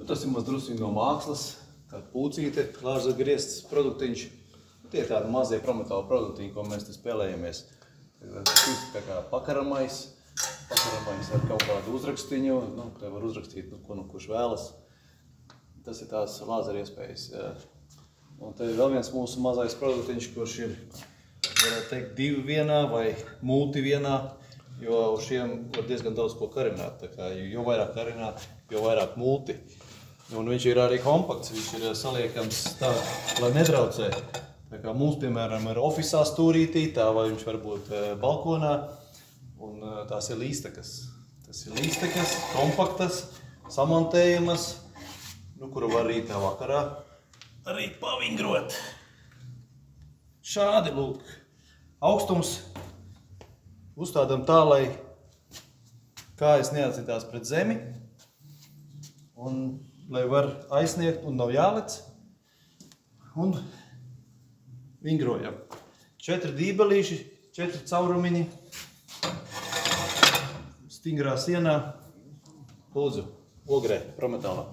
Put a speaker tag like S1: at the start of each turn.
S1: Tas ir maz drusciņi no mākslas, tāda pūcīte, lāžas griezts produktiņš. Tie ir tādi mazie prometāla produktiņi, ko mēs te spēlējamies. Tas tā kā pakaramais ar kaut kādu uzrakstiņu, te var uzrakstīt, ko kurš vēlas. Tas ir tās lāzera iespējas. Un te ir vēl viens mūsu mazais produktiņš, kurš ir, varētu teikt, 2 vienā vai multi vienā, jo uz šiem var diezgan daudz ko karināt. Tā kā jo vairāk karināt, jo vairāk multi. Un viņš ir arī kompakts, viņš ir saliekams tā, lai netraucē. Tā kā mums, piemēram, ir ofisā stūrītī, tā vai viņš var būt balkonā. Un tās ir līstekas. Tas ir līstekas, kompaktas, samontējamas, kuru var rītā vakarā arī pavingrot. Šādi, lūk, augstums uzstādam tā, lai kājas neatcitās pret zemi un lai var aizsniegt un nav jālec. Un vingrojam. 4 dībelīši, 4 caurumiņi, stingrā sienā, lūdzu, ogrē, prometālā.